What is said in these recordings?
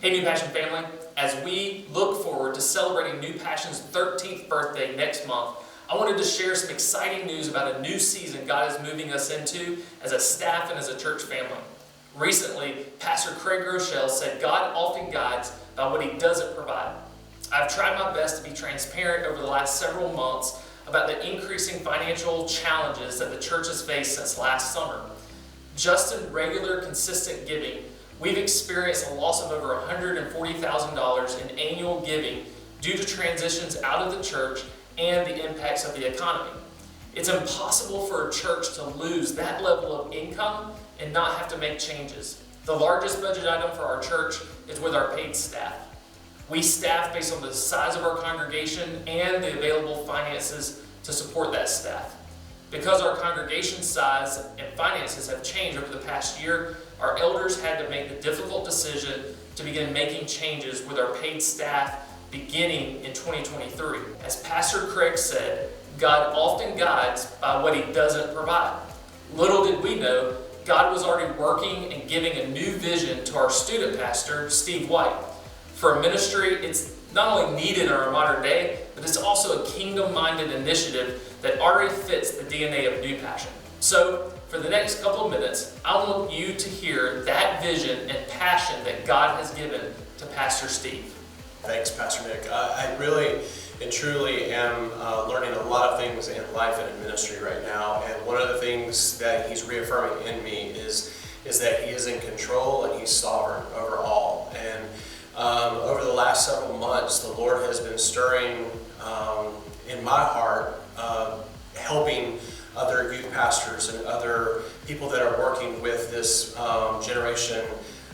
Hey New Passion family, as we look forward to celebrating New Passion's 13th birthday next month, I wanted to share some exciting news about a new season God is moving us into as a staff and as a church family. Recently, Pastor Craig Rochelle said God often guides by what He doesn't provide. I've tried my best to be transparent over the last several months about the increasing financial challenges that the church has faced since last summer. Just in regular, consistent giving, we've experienced a loss of over $140,000 in annual giving due to transitions out of the church and the impacts of the economy. It's impossible for a church to lose that level of income and not have to make changes. The largest budget item for our church is with our paid staff. We staff based on the size of our congregation and the available finances to support that staff. Because our congregation size and finances have changed over the past year, our elders had to make the difficult decision to begin making changes with our paid staff beginning in 2023. As Pastor Craig said, God often guides by what He doesn't provide. Little did we know, God was already working and giving a new vision to our student pastor, Steve White. For a ministry, it's not only needed in our modern day, but it's also a kingdom-minded initiative that already fits the DNA of New Passion. So, for the next couple of minutes, I want you to hear that vision and passion that God has given to Pastor Steve. Thanks, Pastor Nick. I really and truly am learning a lot of things in life and in ministry right now, and one of the things that He's reaffirming in me is that He is in control and He's sovereign over all. And over the last several months, the Lord has been stirring in my heart, helping other youth pastors and other people that are working with this generation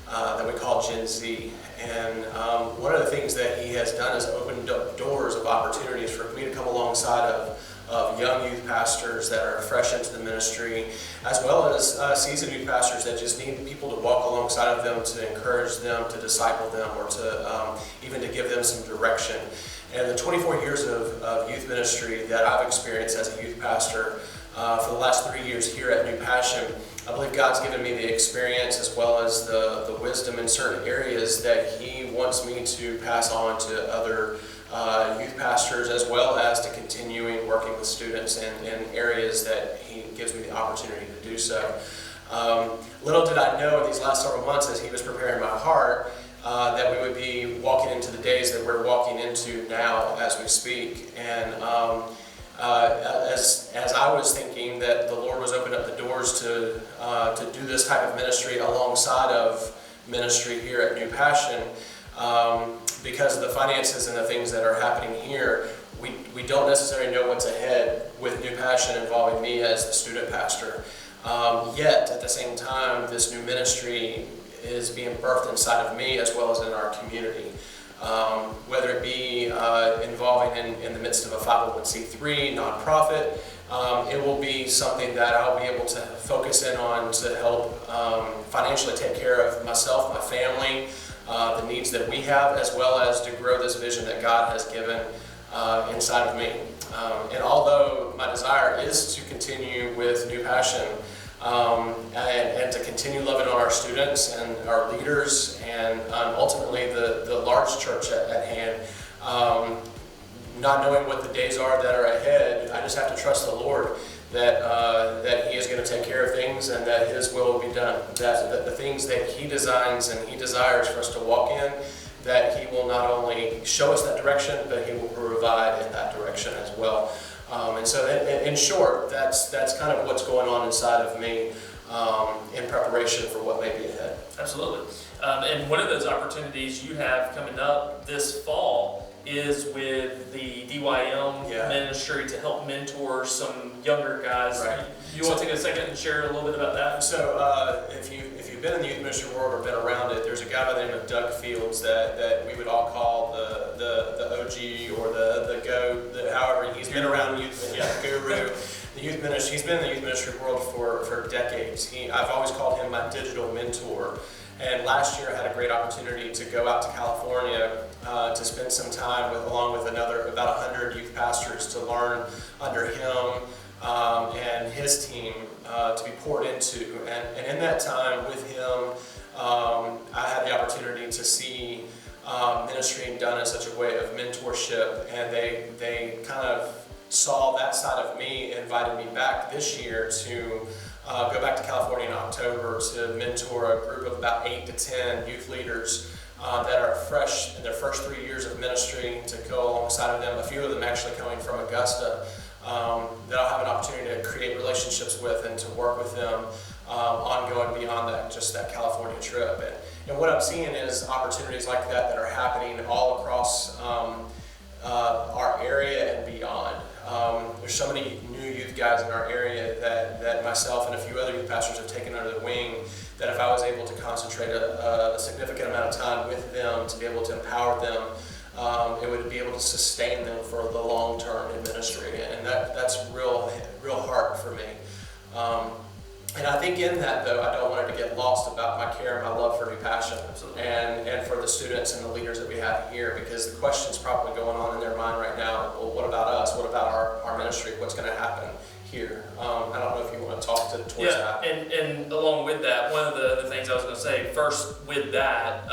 that we call Gen Z. And one of the things that He has done is opened up doors of opportunities for me to come alongside of young youth pastors that are fresh into the ministry, as well as seasoned youth pastors that just need people to walk alongside of them, to encourage them, to disciple them, or to even to give them some direction. And the 24 years of youth ministry that I've experienced as a youth pastor for the last 3 years here at New Passion, I believe God's given me the experience as well as the wisdom in certain areas that He wants me to pass on to other youth pastors, as well as to continuing working with students in areas that He gives me the opportunity to do so. Little did I know in these last several months, as He was preparing my heart, that we would be walking into the days that we're walking into now as we speak. And as I was thinking that the Lord was opening up the doors to do this type of ministry alongside of ministry here at New Passion, because of the finances and the things that are happening here, we don't necessarily know what's ahead with New Passion involving me as the student pastor. Yet, at the same time, this new ministry is being birthed inside of me as well as in our community. Whether it be involving in the midst of a 501c3 nonprofit, it will be something that I'll be able to focus in on to help financially take care of myself, my family, the needs that we have, as well as to grow this vision that God has given inside of me. And although my desire is to continue with New Passion and to continue loving on our students and our leaders and ultimately the large church at hand, not knowing what the days are that are ahead, I just have to trust the Lord that He is going to take care of things and that His will will be done. That the things that He designs and He desires for us to walk in, that He will not only show us that direction, but He will provide in that direction as well. And so in short, that's kind of what's going on inside of me in preparation for what may be ahead. Absolutely. And one of those opportunities you have coming up this fall is with the DYM ministry to help mentor some younger guys. Right. You want to take a second and share a little bit about that? So if you've been in the youth ministry world or been around it, there's a guy by the name of Doug Fields that we would all call the OG or the GOAT, however he's been around youth, guru. The youth ministry. He's been in the youth ministry world for decades. I've always called him my digital mentor. And last year I had a great opportunity to go out to California to spend some time along with about 100 youth pastors to learn under him and his team to be poured into. And in that time with him, I had the opportunity to see ministry done in such a way of mentorship, and they kind of saw that side of me, invited me back this year to go back to California in October to mentor a group of about 8 to 10 youth leaders that are fresh in their first 3 years of ministry, to go alongside of them, a few of them actually coming from Augusta, that I'll have an opportunity to create relationships with and to work with them ongoing beyond that, just that California trip. And what I'm seeing is opportunities like that are happening all across our area and beyond. There's so many new youth guys in our area that myself and a few other youth pastors have taken under the wing, that if I was able to concentrate a significant amount of time with them to be able to empower them, it would be able to sustain them for the long term in ministry, and that's real hard for me. And I think in that, though, I don't want it to get lost about my care and my love for New Passion and for the students and the leaders that we have here, because the question's probably going on in their mind right now, well, what about us? What about our ministry? What's going to happen here? I don't know if you want to talk towards that. And along with that, one of the things I was going to say, first with that,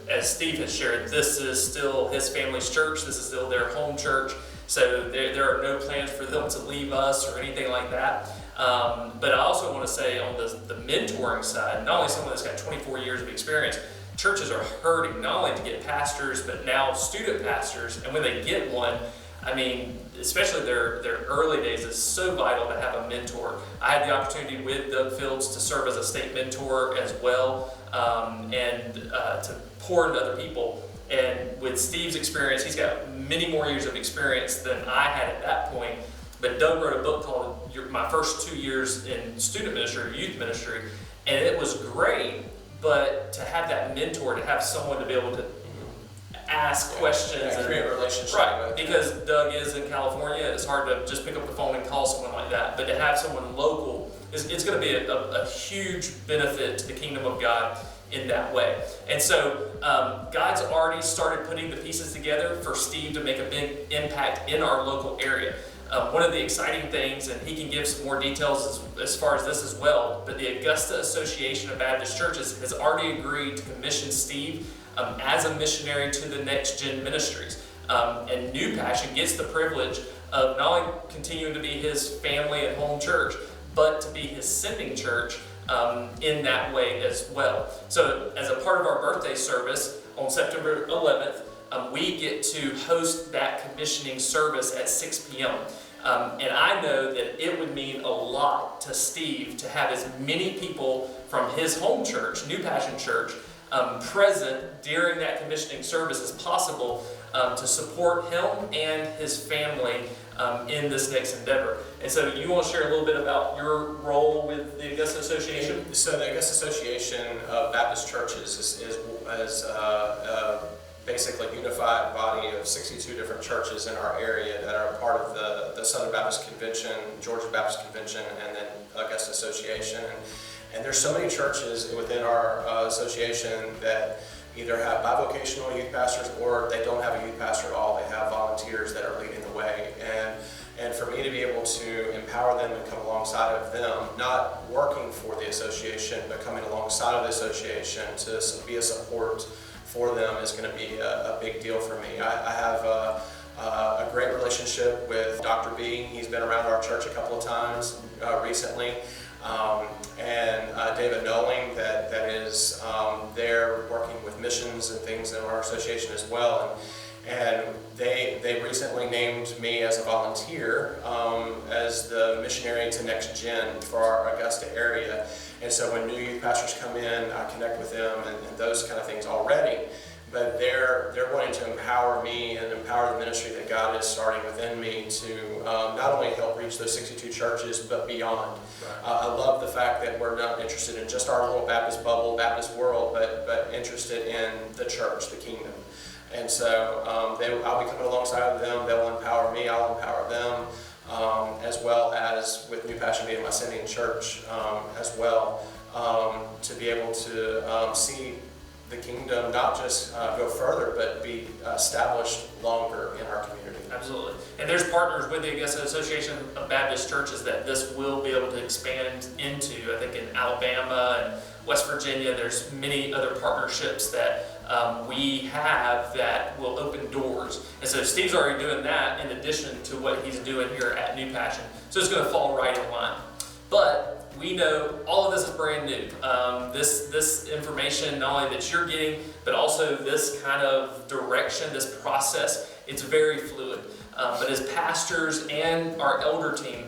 as Steve has shared, this is still his family's church. This is still their home church. So there are no plans for them to leave us or anything like that. But I also want to say on the mentoring side, not only someone that's got 24 years of experience, churches are hurting not only to get pastors, but now student pastors. And when they get one, I mean, especially their early days, is so vital to have a mentor. I had the opportunity with Doug Fields to serve as a state mentor as well, and to pour into other people. And with Steve's experience, he's got many more years of experience than I had at that point. But Doug wrote a book called My First 2 Years in Student Ministry, or Youth Ministry, and it was great, but to have that mentor, to have someone to be able to ask questions and create a relationship. Right, because Doug is in California, it's hard to just pick up the phone and call someone like that, but to have someone local, it's going to be a huge benefit to the kingdom of God in that way. And so God's already started putting the pieces together for Steve to make a big impact in our local area. One of the exciting things, and he can give some more details as far as this as well, but the Augusta Association of Baptist Churches has already agreed to commission Steve as a missionary to the Next Gen Ministries. And New Passion gets the privilege of not only continuing to be his family and home church, but to be his sending church in that way as well. So as a part of our birthday service on September 11th, we get to host that commissioning service at 6 p.m. And I know that it would mean a lot to Steve to have as many people from his home church, New Passion Church, present during that commissioning service as possible to support him and his family in this next endeavor. And so you want to share a little bit about your role with the Augusta Association? So the Augusta Association of Baptist Churches is basically a unified body of 62 different churches in our area that are part of the Southern Baptist Convention, Georgia Baptist Convention, and then Augusta Association. And there's so many churches within our association that either have bivocational youth pastors or they don't have a youth pastor at all. They have volunteers that are leading the way. And for me to be able to empower them and come alongside of them, not working for the association, but coming alongside of the association to be a support for them is going to be a big deal for me. I have a great relationship with Dr. B. He's been around our church a couple of times recently. And David Knowling that is there working with missions and things in our association as well. And they recently named me as a volunteer as the missionary to Next Gen for our Augusta area. And so when new youth pastors come in, I connect with them and those kind of things already. But they're wanting to empower me and empower the ministry that God is starting within me to not only help reach those 62 churches, but beyond. Right. I love the fact that we're not interested in just our little Baptist bubble, Baptist world, but interested in the church, the kingdom. And so I'll be coming alongside of them. They'll empower me. I'll empower them, as well as with New Passion being my sending church as well, to be able to see the kingdom not just go further, but be established longer in our community. Absolutely. And there's partners with the Augusta Association of Baptist Churches that this will be able to expand into. I think in Alabama and West Virginia, there's many other partnerships that we have that will open doors. And so Steve's already doing that in addition to what he's doing here at New Passion. So it's going to fall right in line. But we know all of this is brand new. This information, not only that you're getting, but also this kind of direction, this process, it's very fluid. But as pastors and our elder team,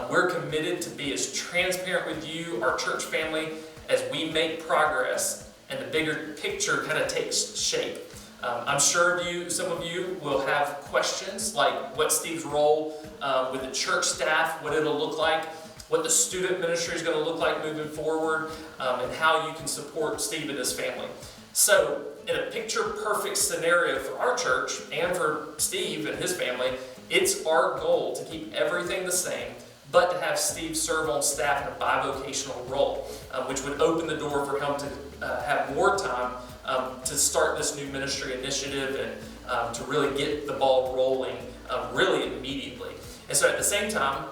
we're committed to be as transparent with you, our church family, as we make progress and the bigger picture kind of takes shape. I'm sure some of you will have questions like what Steve's role with the church staff, what it'll look like, what the student ministry is going to look like moving forward, and how you can support Steve and his family. So, in a picture-perfect scenario for our church and for Steve and his family, it's our goal to keep everything the same, but to have Steve serve on staff in a bivocational role, which would open the door for him to have more time to start this new ministry initiative and to really get the ball rolling really immediately. And so at the same time,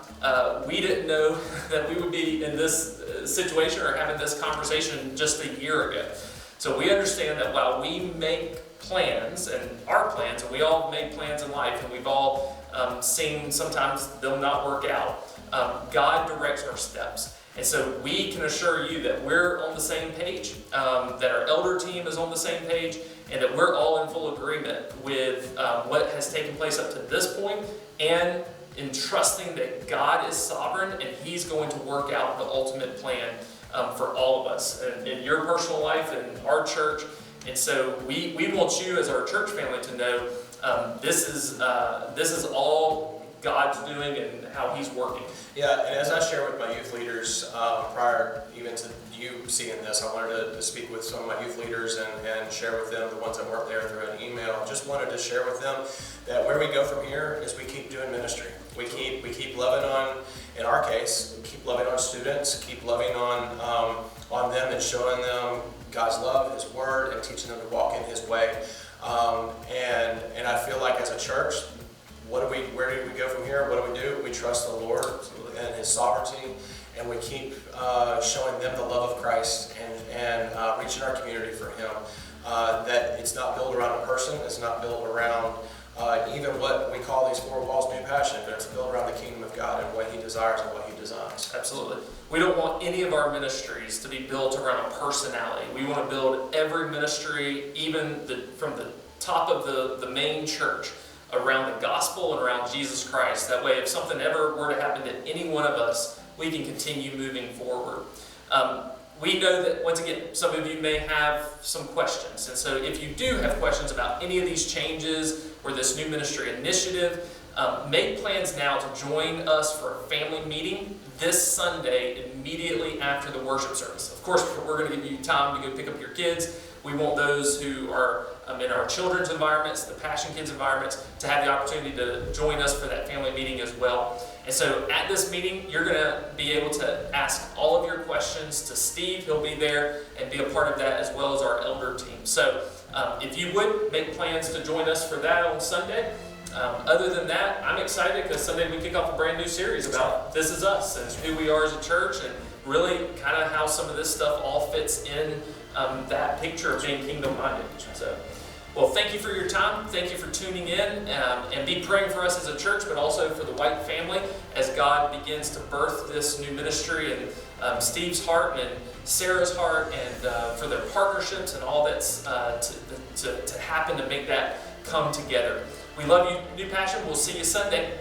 we didn't know that we would be in this situation or having this conversation just a year ago. So we understand that while we make plans, and our plans, and we all make plans in life, and we've all seen sometimes they'll not work out, God directs our steps. And so we can assure you that we're on the same page, that our elder team is on the same page, and that we're all in full agreement with what has taken place up to this point, and in trusting that God is sovereign and He's going to work out the ultimate plan for all of us in your personal life and our church. And so we want you as our church family to know this is all God's doing and how He's working. Yeah, and as I share with my youth leaders, prior even to you seeing this, I wanted to speak with some of my youth leaders and share with them, the ones that weren't there, through an email. Just wanted to share with them that where we go from here is we keep doing ministry. We keep loving on, in our case, we keep loving on students, keep loving on them and showing them God's love, His Word, and teaching them to walk in His way. And I feel like as a church, where do we go from here? What do? We trust the Lord and His sovereignty, and we keep showing them the love of Christ and reaching our community for Him. That it's not built around a person, it's not built around even what we call these four walls New Passion, but it's built around the kingdom of God and what He desires and what He designs. Absolutely. We don't want any of our ministries to be built around a personality. We want to build every ministry, even from the top of the main church, around the gospel and around Jesus Christ. That way, if something ever were to happen to any one of us, we can continue moving forward. We know that, once again, some of you may have some questions. And so if you do have questions about any of these changes or this new ministry initiative, make plans now to join us for a family meeting this Sunday immediately after the worship service. Of course, we're going to give you time to go pick up your kids. We want those who are in our children's environments, the Passion Kids environments, to have the opportunity to join us for that family meeting as well. And so at this meeting, you're going to be able to ask all of your questions to Steve. He'll be there and be a part of that, as well as our elder team. So if you would, make plans to join us for that on Sunday. Other than that, I'm excited because Sunday we kick off a brand new series about This Is Us and who we are as a church, and really kind of how some of this stuff all fits in that picture of being kingdom-minded. So, well, thank you for your time. Thank you for tuning in, and be praying for us as a church, but also for the White family as God begins to birth this new ministry in Steve's heart and Sarah's heart, and for their partnerships and all that's to happen to make that come together. We love you, New Passion. We'll see you Sunday.